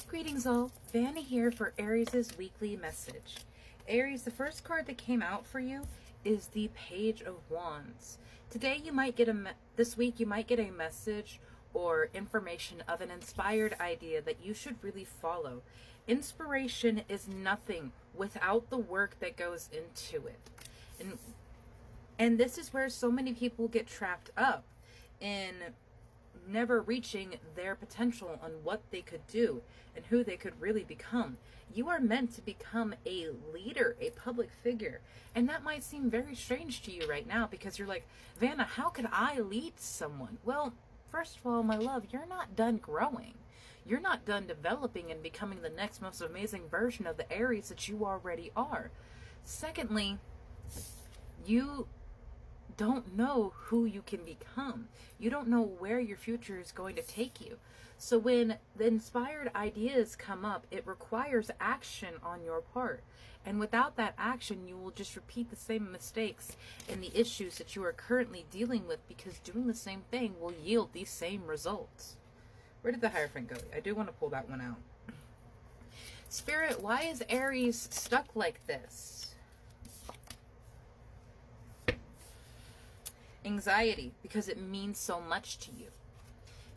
Greetings all, Vanna here for Aries' weekly message. Aries, the first card that came out for you is the Page of Wands. Today you might get this week you might get a message or information of an inspired idea that you should really follow. Inspiration is nothing without the work that goes into it. And this is where so many people get trapped up in never reaching their potential on what they could do and who they could really become. You are meant to become a leader, a public figure. And that might seem very strange to you right now because you're like, Vanna, how could I lead someone? Well, first of all, my love, you're not done growing. You're not done developing and becoming the next most amazing version of the Aries that you already are. Secondly, you don't know who you can become. You don't know where your future is going to take you. So when the inspired ideas come up, it requires action on your part. And without that action, you will just repeat the same mistakes and the issues that you are currently dealing with, because doing the same thing will yield these same results. Where did the Hierophant go? I do want to pull that one out. Spirit, why is Aries stuck like this? Anxiety, because it means so much to you.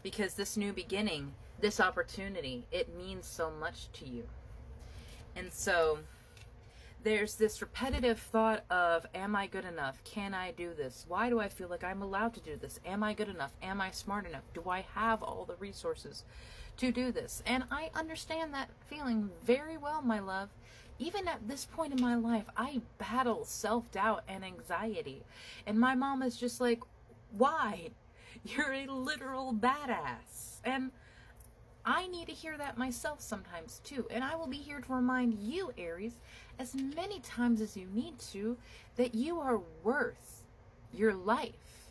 Because this new beginning, this opportunity, it means so much to you. And so there's this repetitive thought of, am I good enough? Can I do this? Why do I feel like I'm allowed to do this? Am I good enough? Am I smart enough? Do I have all the resources to do this? And I understand that feeling very well, my love. Even at this point in my life, I battle self-doubt and anxiety. And my mom is just like, why? You're a literal badass. And I need to hear that myself sometimes too. And I will be here to remind you, Aries, as many times as you need to, that you are worth your life.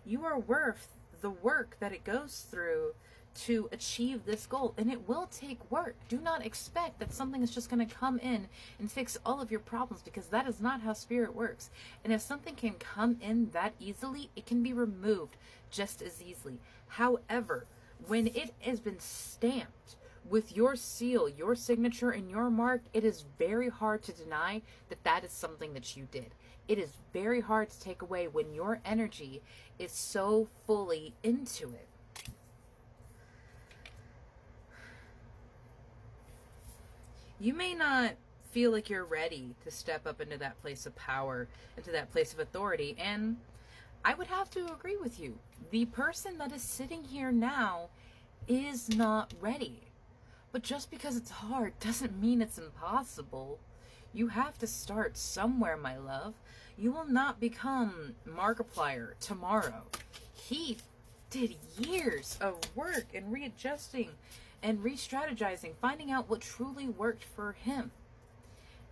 You are worth the work that it goes through to achieve this goal. And it will take work. Do not expect that something is just going to come in and fix all of your problems, because that is not how spirit works. And if something can come in that easily, it can be removed just as easily. However, when it has been stamped with your seal, your signature, and your mark, it is very hard to deny that that is something that you did. It is very hard to take away when your energy is so fully into it. You may not feel like you're ready to step up into that place of power, into that place of authority, and I would have to agree with you. The person that is sitting here now is not ready. But just because it's hard doesn't mean it's impossible. You have to start somewhere, my love. You will not become Markiplier tomorrow. He did years of work and readjusting and re-strategizing, finding out what truly worked for him.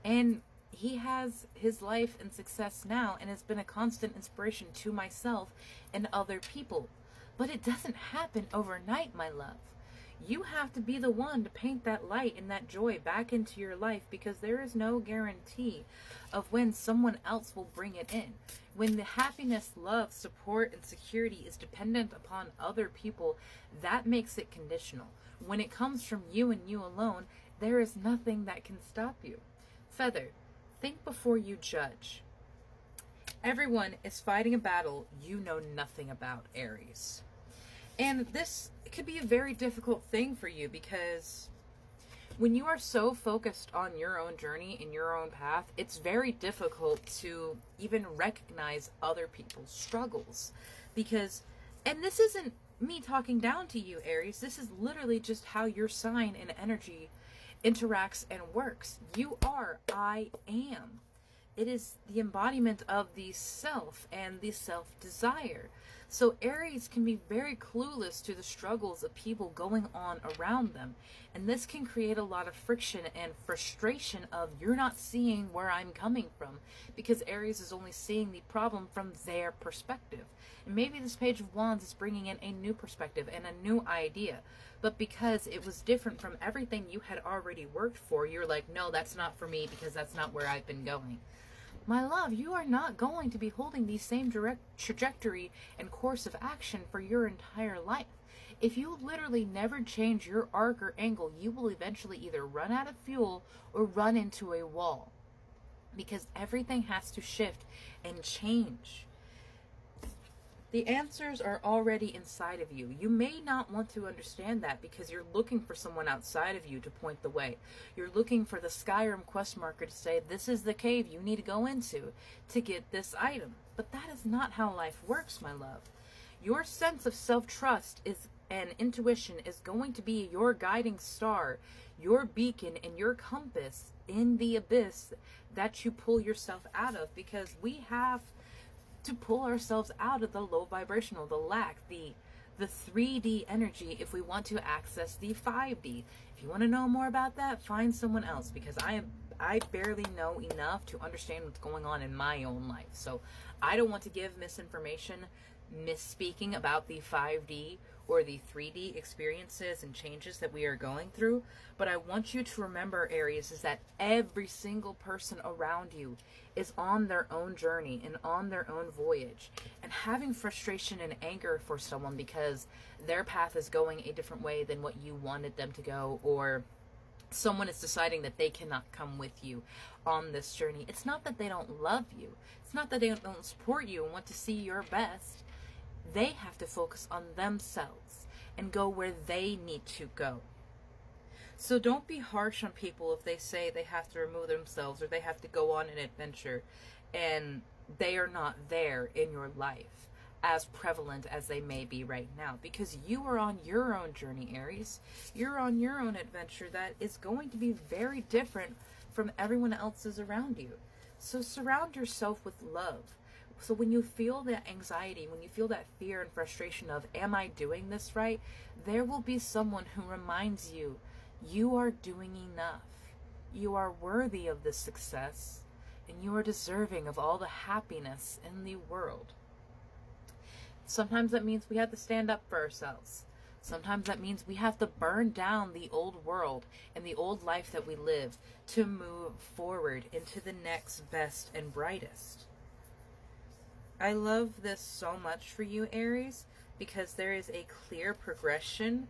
And he has his life and success now, and has been a constant inspiration to myself and other people. But it doesn't happen overnight, my love. You have to be the one to paint that light and that joy back into your life, because there is no guarantee of when someone else will bring it in. When the happiness, love, support, and security is dependent upon other people, that makes it conditional. When it comes from you and you alone, there is nothing that can stop you. Feather, think before you judge. Everyone is fighting a battle you know nothing about, Aries. And this could be a very difficult thing for you, because when you are so focused on your own journey and your own path, it's very difficult to even recognize other people's struggles. Because, and this isn't me talking down to you, Aries, this is literally just how your sign and energy interacts and works. You are I am. It is the embodiment of the self and the self-desire. So Aries can be very clueless to the struggles of people going on around them. And this can create a lot of friction and frustration of, you're not seeing where I'm coming from, because Aries is only seeing the problem from their perspective. And maybe this Page of Wands is bringing in a new perspective and a new idea. But because it was different from everything you had already worked for, you're like, no, that's not for me, because that's not where I've been going. My love, you are not going to be holding the same direct trajectory and course of action for your entire life. If you literally never change your arc or angle, you will eventually either run out of fuel or run into a wall, because everything has to shift and change. The answers are already inside of you. You may not want to understand that because you're looking for someone outside of you to point the way. You're looking for the Skyrim quest marker to say, this is the cave you need to go into to get this item. But that is not how life works, my love. Your sense of self-trust and intuition is going to be your guiding star, your beacon, and your compass in the abyss that you pull yourself out of, because we have to pull ourselves out of the low vibrational, the lack, the 3D energy if we want to access the 5D. If you want to know more about that, find someone else, because I barely know enough to understand what's going on in my own life. So I don't want to give misinformation, misspeaking about the 5D or the 3D experiences and changes that we are going through. But I want you to remember, Aries, is that every single person around you is on their own journey and on their own voyage. And having frustration and anger for someone because their path is going a different way than what you wanted them to go, or someone is deciding that they cannot come with you on this journey. It's not that they don't love you. It's not that they don't support you and want to see your best. They have to focus on themselves and go where they need to go. So don't be harsh on people if they say they have to remove themselves or they have to go on an adventure and they are not there in your life as prevalent as they may be right now, because you are on your own journey, Aries. You're on your own adventure that is going to be very different from everyone else's around you. So surround yourself with love. So when you feel that anxiety, when you feel that fear and frustration of, am I doing this right? There will be someone who reminds you, you are doing enough. You are worthy of this success, and you are deserving of all the happiness in the world. Sometimes that means we have to stand up for ourselves. Sometimes that means we have to burn down the old world and the old life that we live to move forward into the next best and brightest. I love this so much for you, Aries, because there is a clear progression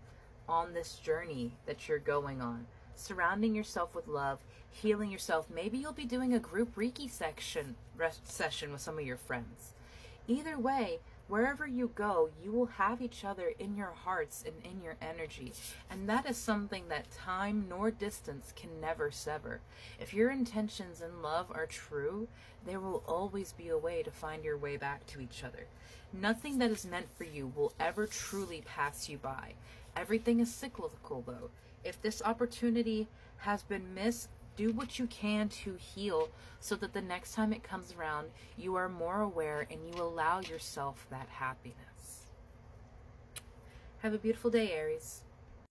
on this journey that you're going on. Surrounding yourself with love, healing yourself. Maybe you'll be doing a group Reiki session with some of your friends. Either way, wherever you go, you will have each other in your hearts and in your energy. And that is something that time nor distance can never sever. If your intentions in love are true, there will always be a way to find your way back to each other. Nothing that is meant for you will ever truly pass you by. Everything is cyclical, though. If this opportunity has been missed, do what you can to heal so that the next time it comes around, you are more aware and you allow yourself that happiness. Have a beautiful day, Aries.